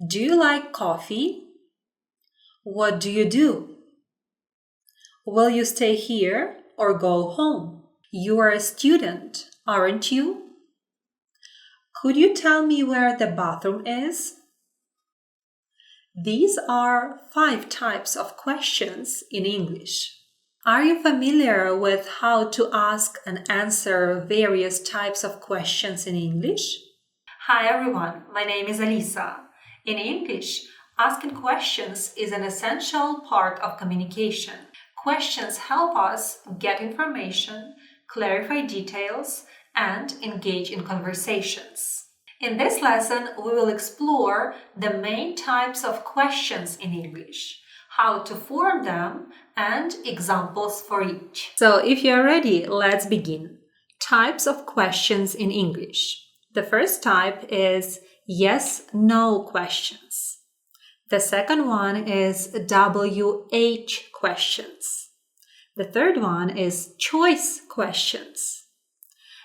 Do you like coffee? What do you do? Will you stay here or go home? You are a student, aren't you? Could you tell me where the bathroom is? These are 5 types of questions in English. Are you familiar with how to ask and answer various types of questions in English? Hi everyone, my name is Alisa. In English, asking questions is an essential part of communication. Questions help us get information, clarify details, and engage in conversations. In this lesson, we will explore the main types of questions in English, how to form them, and examples for each. So if you're ready, let's begin. Types of questions in English. The first type is yes-no questions. The second one is WH questions. The third one is choice questions.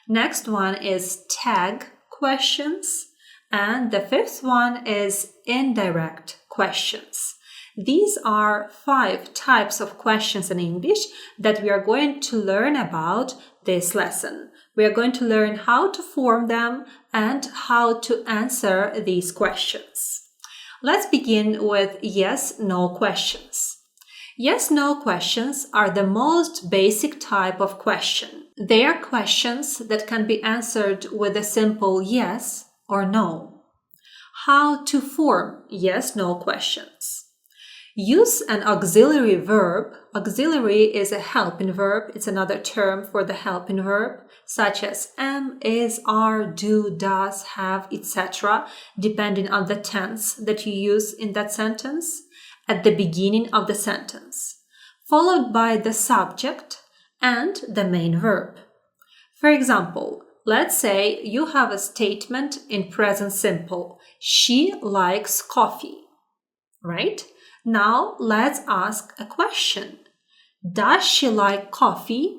Next one is tag questions. And the fifth one is indirect questions. These are 5 types of questions in English that we are going to learn about this lesson. We are going to learn how to form them and how to answer these questions. Let's begin with yes-no questions. Yes-no questions are the most basic type of question. They are questions that can be answered with a simple yes or no. How to form yes-no questions? Use an auxiliary verb. Auxiliary is a helping verb. It's another term for the helping verb, such as am, is, are, do, does, have, etc., depending on the tense that you use in that sentence, at the beginning of the sentence, followed by the subject and the main verb. For example, let's say you have a statement in present simple. She likes coffee, right? Now let's ask a question. Does she like coffee?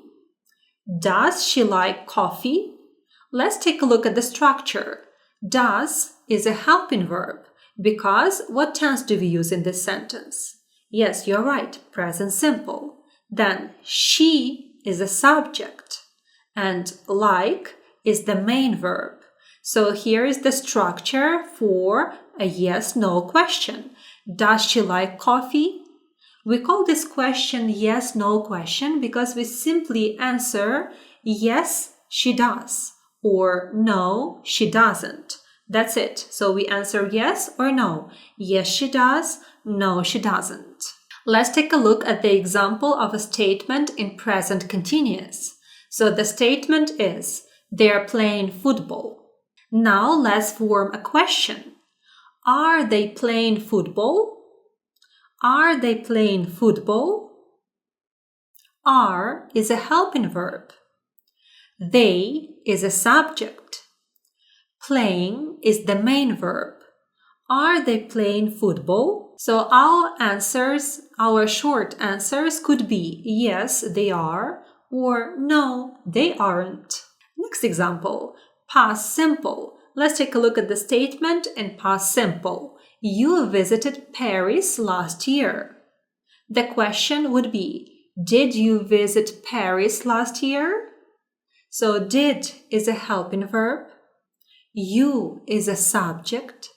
Does she like coffee? Let's take a look at the structure. Does is a helping verb because what tense do we use in this sentence? Yes, you're right, present simple. Then she is a subject and like is the main verb. So here is the structure for a yes-no question. Does she like coffee? We call this question yes-no question because we simply answer yes, she does, or no, she doesn't. That's it. So we answer yes or no. Yes, she does. No, she doesn't. Let's take a look at the example of a statement in present continuous. So the statement is, they are playing football. Now let's form a question. Are they playing football? Are they playing football? Are is a helping verb. They is a subject. Playing is the main verb. Are they playing football? So our short answers could be yes, they are, or no, they aren't. Next example, past simple. Let's take a look at the statement in past simple. You visited Paris last year. The question would be, did you visit Paris last year? So did is a helping verb, you is a subject,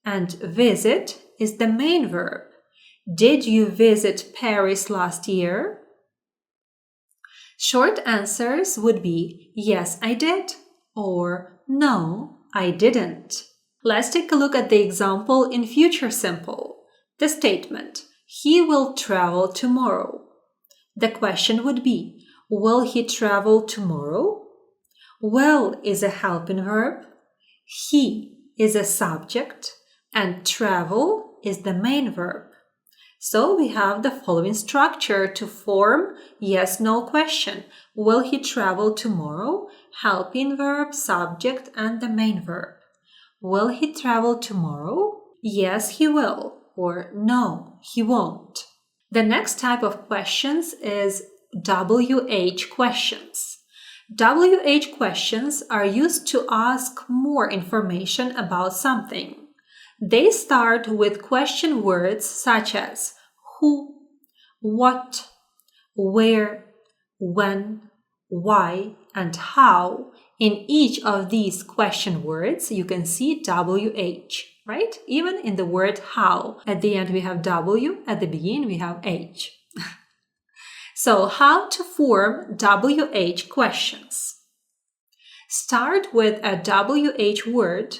and visit is the main verb. Did you visit Paris last year? Short answers would be yes, I did, or no, I didn't. Let's take a look at the example in future simple. The statement, he will travel tomorrow. The question would be, will he travel tomorrow? Will is a helping verb, he is a subject, and travel is the main verb. So we have the following structure to form yes-no question. Will he travel tomorrow? Helping verb, subject, and the main verb. Will he travel tomorrow? Yes, he will, or no, he won't. The next type of questions is WH questions. WH questions are used to ask more information about something. They start with question words such as who, what, where, when, why, and how. In each of these question words, you can see WH, right? Even in the word how, at the end we have W, at the beginning we have H. So, how to form WH questions? Start with a WH word,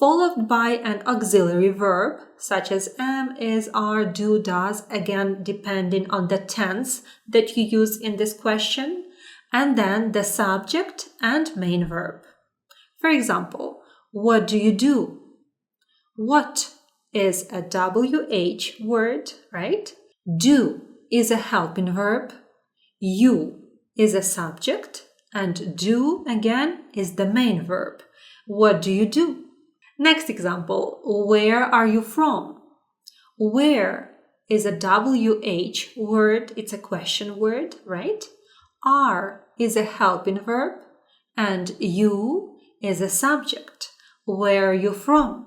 followed by an auxiliary verb, such as am, is, are, do, does, again depending on the tense that you use in this question, and then the subject and main verb. For example, what do you do? What is a WH word, right? Do is a helping verb, you is a subject, and do again is the main verb. What do you do? Next example, where are you from? Where is a WH word, it's a question word, right? Are is a helping verb, and you is a subject. Where are you from?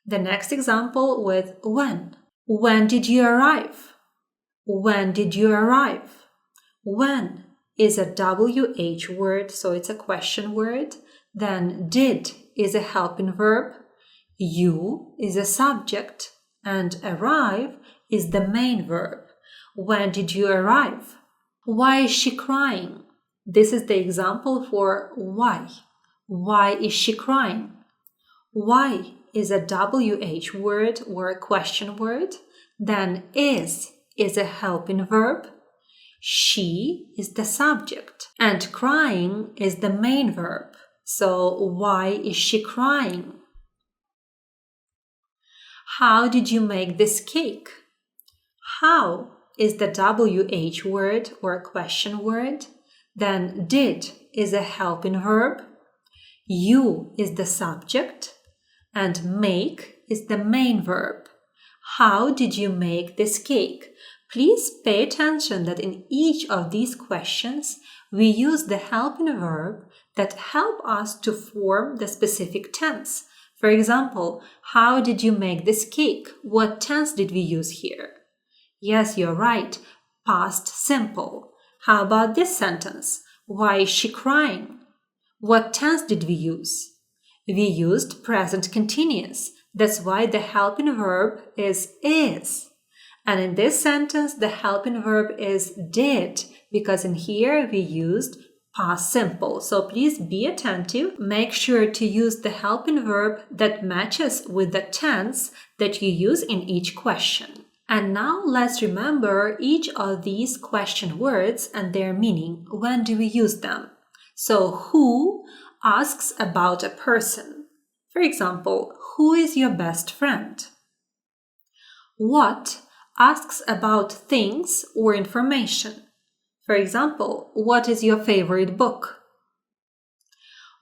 The next example with when. When did you arrive? When did you arrive? When is a WH word, so it's a question word. Then did is a helping verb, you is a subject, and arrive is the main verb. When did you arrive? Why is she crying? This is the example for why. Why is she crying? Why is a WH word or a question word. Then is a helping verb. She is the subject. And crying is the main verb. So why is she crying? How did you make this cake? How is the WH word or a question word. Then did is a helping verb. You is the subject. And make is the main verb. How did you make this cake? Please pay attention that in each of these questions, we use the helping verb that help us to form the specific tense. For example, how did you make this cake? What tense did we use here? Yes, you're right, past simple. How about this sentence? Why is she crying? What tense did we use? We used present continuous. That's why the helping verb is. And in this sentence, the helping verb is did, because in here we used past simple. So please be attentive. Make sure to use the helping verb that matches with the tense that you use in each question. And now let's remember each of these question words and their meaning. When do we use them? So who asks about a person. For example, who is your best friend? What asks about things or information. For example, what is your favorite book?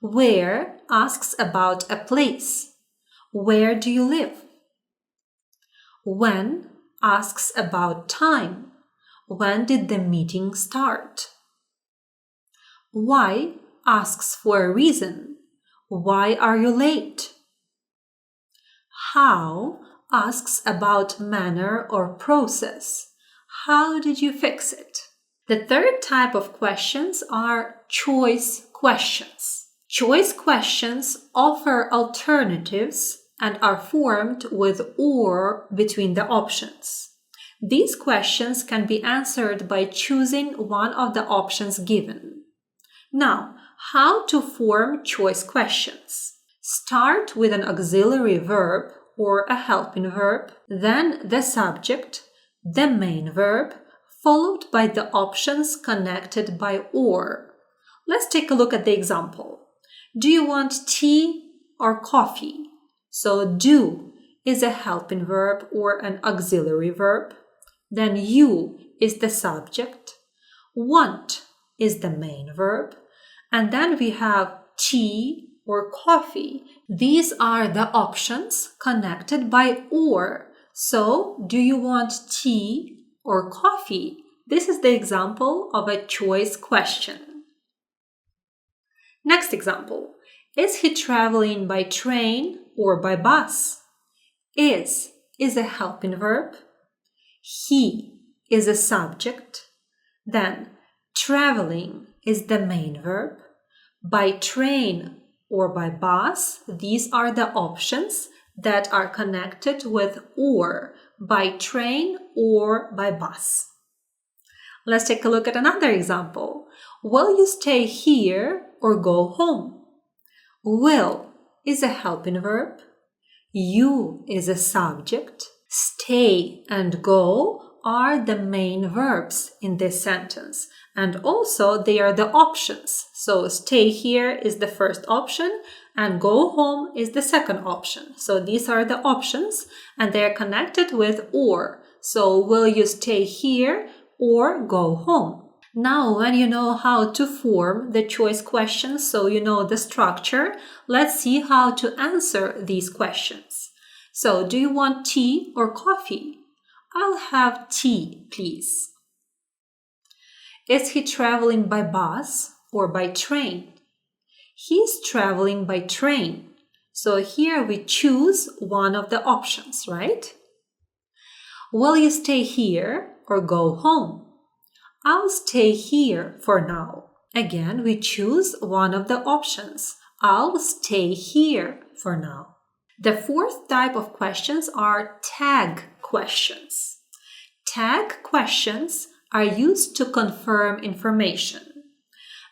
Where asks about a place. Where do you live? When asks about time. When did the meeting start? Why asks for a reason. Why are you late? How asks about manner or process. How did you fix it? The third type of questions are choice questions. Choice questions offer alternatives and are formed with or between the options. These questions can be answered by choosing one of the options given. Now, how to form choice questions? Start with an auxiliary verb or a helping verb, then the subject, the main verb, followed by the options connected by or. Let's take a look at the example. Do you want tea or coffee? So do is a helping verb or an auxiliary verb. Then you is the subject. Want is the main verb. And then we have tea or coffee. These are the options connected by or. So, do you want tea or coffee? This is the example of a choice question. Next example. Is he traveling by train or by bus? Is a helping verb. He is a subject. Then traveling is the main verb. By train or by bus, these are the options that are connected with or, by train or by bus. Let's take a look at another example. Will you stay here or go home? Will is a helping verb. You is a subject. Stay and go are the main verbs in this sentence, and also they are the options. So stay here is the first option and go home is the second option. So these are the options and they are connected with or. So will you stay here or go home? Now, when you know how to form the choice questions, so you know the structure, let's see how to answer these questions. So, do you want tea or coffee? I'll have tea, please. Is he traveling by bus or by train? He's traveling by train. So here we choose one of the options, right? Will you stay here or go home? I'll stay here for now. Again, we choose one of the options. I'll stay here for now. The fourth type of questions are tag questions. Tag questions are used to confirm information.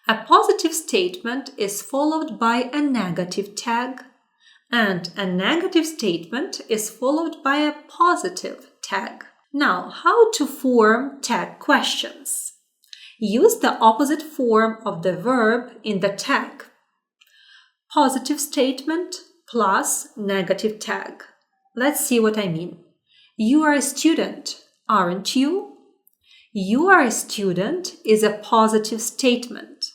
A positive statement is followed by a negative tag, and a negative statement is followed by a positive tag. Now, how to form tag questions? Use the opposite form of the verb in the tag. Positive statement plus negative tag. Let's see what I mean. You are a student, aren't you? You are a student is a positive statement.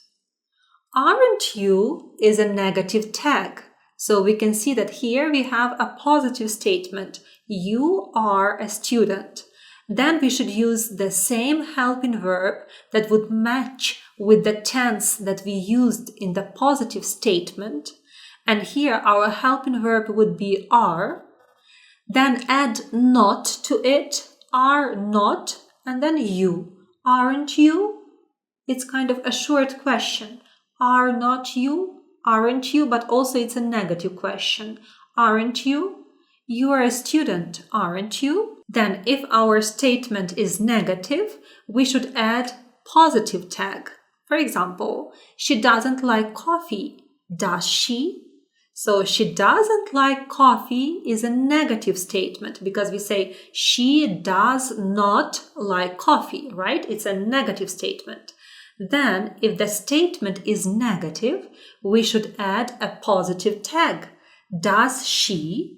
Aren't you is a negative tag. So we can see that here we have a positive statement. You are a student. Then we should use the same helping verb that would match with the tense that we used in the positive statement. And here our helping verb would be are. Then add not to it, are not, and then you. Aren't you? It's kind of a short question. Are not you? Aren't you? But also it's a negative question. Aren't you? You are a student, aren't you? Then if our statement is negative, we should add positive tag. For example, she doesn't like coffee. Does she? So she doesn't like coffee is a negative statement because we say she does not like coffee, right? It's a negative statement. Then if the statement is negative, we should add a positive tag. Does she?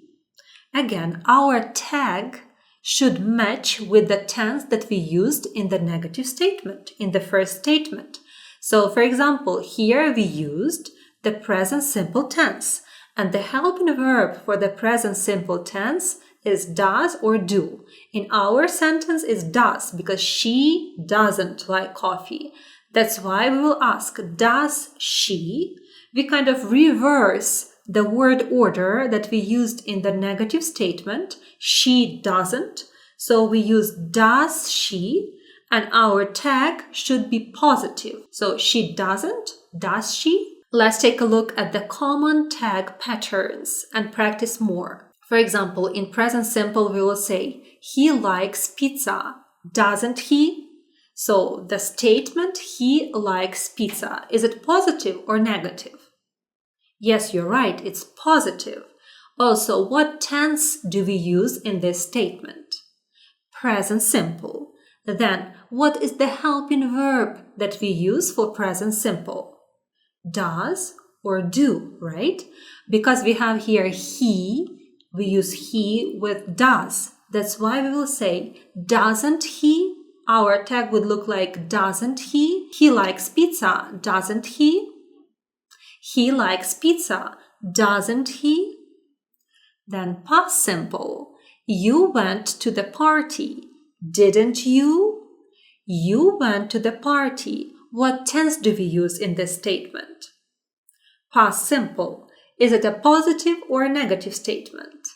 Again, our tag should match with the tense that we used in the negative statement, in the first statement. So, for example, here we used the present simple tense, and the helping verb for the present simple tense is does or do. In our sentence, it's does because she doesn't like coffee. That's why we will ask, does she? We kind of reverse the word order that we used in the negative statement. She doesn't. So we use does she, and our tag should be positive. So she doesn't, does she? Let's take a look at the common tag patterns and practice more. For example, in present simple, we will say, he likes pizza, doesn't he? So the statement, he likes pizza, is it positive or negative? Yes, you're right, it's positive. Also, what tense do we use in this statement? Present simple. Then, what is the helping verb that we use for present simple? Does or do, right? Because we have here he, we use he with does. That's why we will say, doesn't he? Our tag would look like, doesn't he? He likes pizza, doesn't he? He likes pizza, doesn't he? Then past simple. You went to the party, didn't you? You went to the party. What tense do we use in this statement? Past simple. Is it a positive or a negative statement?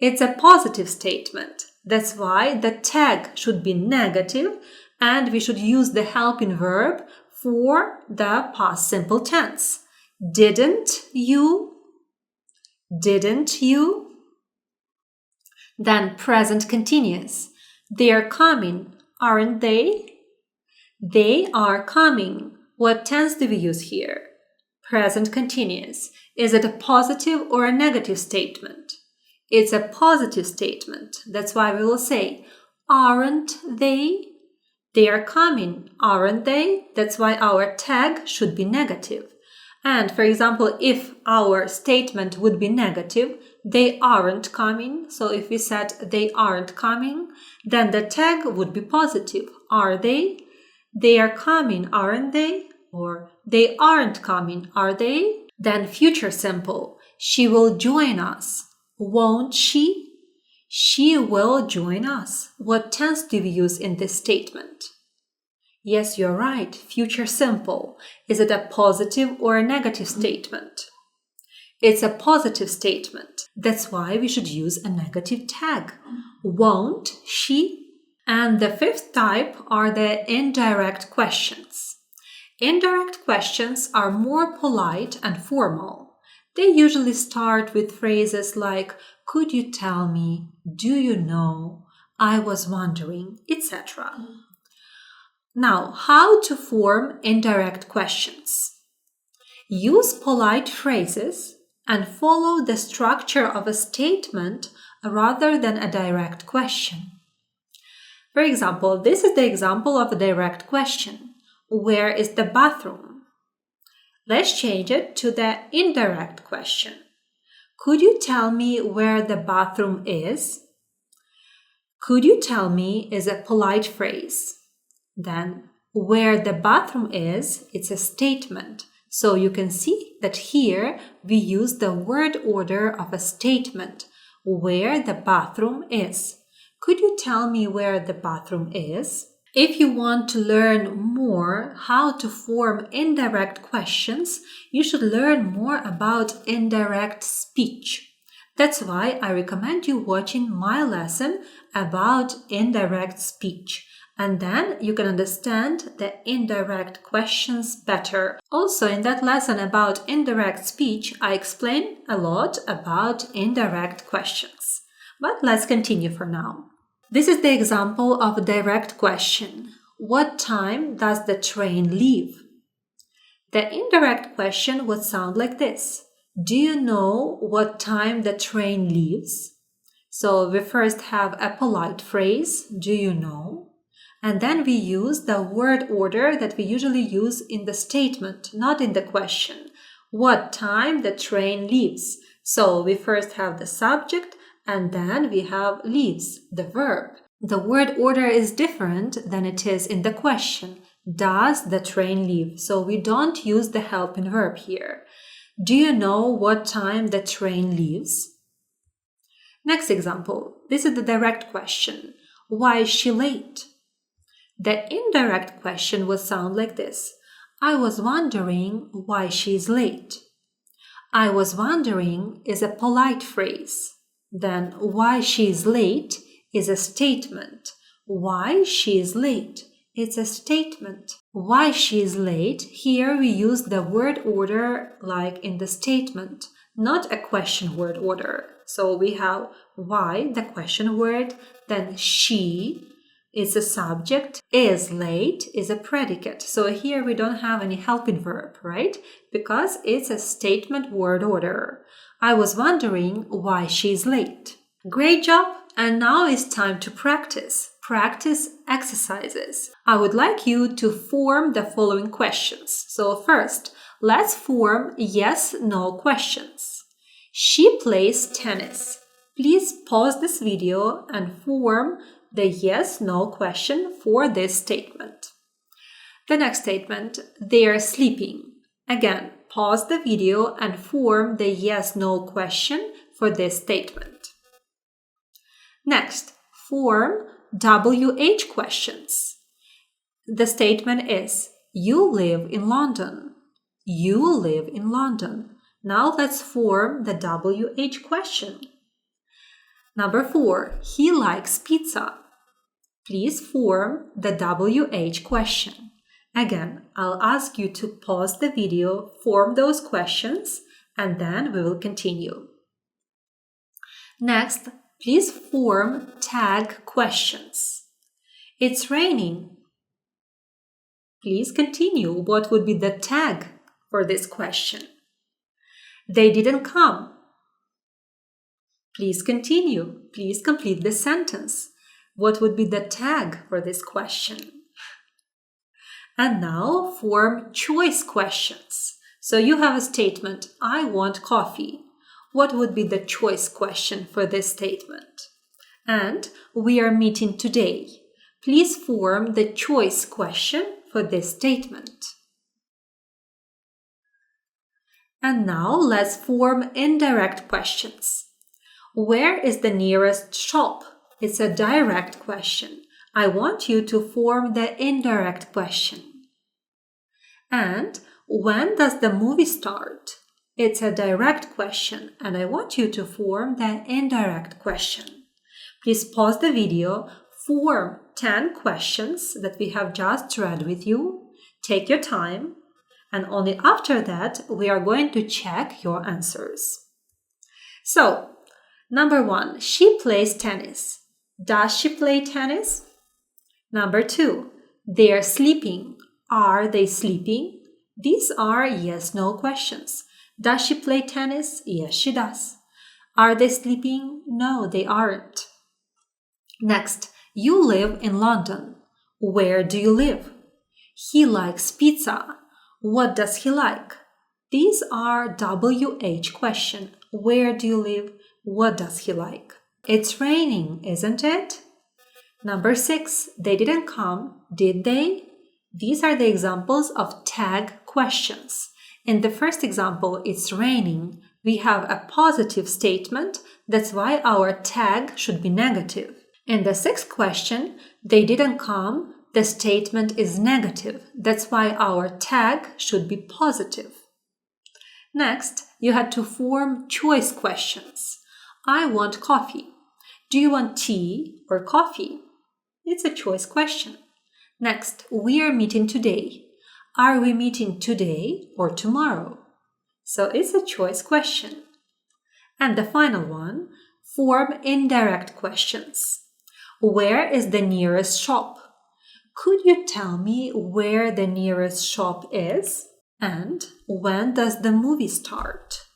It's a positive statement. That's why the tag should be negative and we should use the helping verb for the past simple tense. Didn't you? Didn't you? Then present continuous. They are coming, aren't they? They are coming. What tense do we use here? Present continuous. Is it a positive or a negative statement? It's a positive statement. That's why we will say, aren't they? They are coming, aren't they? That's why our tag should be negative. And for example, if our statement would be negative, they aren't coming. So if we said they aren't coming, then the tag would be positive. Are they? They are coming, aren't they? Or they aren't coming, are they? Then future simple. She will join us. Won't she? She will join us. What tense do we use in this statement? Yes, you're right. Future simple. Is it a positive or a negative statement? It's a positive statement. That's why we should use a negative tag. Won't she? And the fifth type are the indirect questions. Indirect questions are more polite and formal. They usually start with phrases like, could you tell me, do you know, I was wondering, etc. Now, how to form indirect questions? Use polite phrases and follow the structure of a statement rather than a direct question. For example, this is the example of a direct question. Where is the bathroom? Let's change it to the indirect question. Could you tell me where the bathroom is? Could you tell me is a polite phrase. Then, where the bathroom is, it's a statement. So you can see that here we use the word order of a statement. Where the bathroom is. Could you tell me where the bathroom is? If you want to learn more how to form indirect questions, you should learn more about indirect speech. That's why I recommend you watching my lesson about indirect speech. And then you can understand the indirect questions better. Also, in that lesson about indirect speech, I explain a lot about indirect questions. But let's continue for now. This is the example of a direct question. What time does the train leave? The indirect question would sound like this. Do you know what time the train leaves? So we first have a polite phrase, do you know? And then we use the word order that we usually use in the statement, not in the question. What time the train leaves? So we first have the subject and then we have leaves, the verb. The word order is different than it is in the question. Does the train leave? So we don't use the helping verb here. Do you know what time the train leaves? Next example. This is the direct question. Why is she late? The indirect question would sound like this. I was wondering why she's late. I was wondering is a polite phrase. Then why she's late is a statement. Why she is late? It's a statement. Why she is late? Here we use the word order like in the statement, not a question word order. So we have why, the question word, then she is a subject, is late is a predicate. So here we don't have any helping verb, right? Because it's a statement word order. I was wondering why she's late. Great job! And now it's time to practice. Practice exercises. I would like you to form the following questions. So first, let's form yes/no questions. She plays tennis. Please pause this video and form the yes/no question for this statement. The next statement, they are sleeping. Again, pause the video and form the yes/no question for this statement. Next, form WH questions. The statement is, you live in London. You live in London. Now let's form the WH question. Number 4. He likes pizza. Please form the WH question. Again, I'll ask you to pause the video, form those questions, and then we will continue. Next, please form tag questions. It's raining. Please continue. What would be the tag for this question? They didn't come. Please continue. Please complete the sentence. What would be the tag for this question? And now form choice questions. So you have a statement, I want coffee. What would be the choice question for this statement? And we are meeting today. Please form the choice question for this statement. And now let's form indirect questions. Where is the nearest shop? It's a direct question. I want you to form the indirect question. And when does the movie start? It's a direct question, and I want you to form the indirect question. Please pause the video, form 10 questions that we have just read with you. Take your time, and only after that we are going to check your answers. So, number 1, she plays tennis. Does she play tennis? Number 2, they are sleeping. Are they sleeping? These are yes/no questions. Does she play tennis? Yes, she does. Are they sleeping? No, they aren't. Next, you live in London. Where do you live? He likes pizza. What does he like? These are WH questions. Where do you live? What does he like? It's raining, isn't it? Number 6, they didn't come, did they? These are the examples of tag questions. In the first example, it's raining. We have a positive statement. That's why our tag should be negative. In the 6th question, they didn't come. The statement is negative. That's why our tag should be positive. Next, you had to form choice questions. I want coffee. Do you want tea or coffee? It's a choice question. Next, we are meeting today. Are we meeting today or tomorrow? So it's a choice question. And the final one, form indirect questions. Where is the nearest shop? Could you tell me where the nearest shop is? And when does the movie start?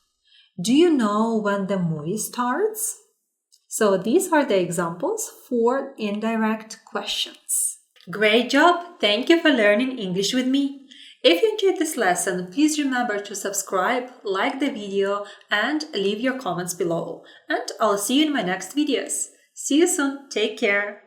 Do you know when the movie starts? So these are the examples for indirect questions. Great job! Thank you for learning English with me. If you enjoyed this lesson, please remember to subscribe, like the video, and leave your comments below. And I'll see you in my next videos. See you soon. Take care.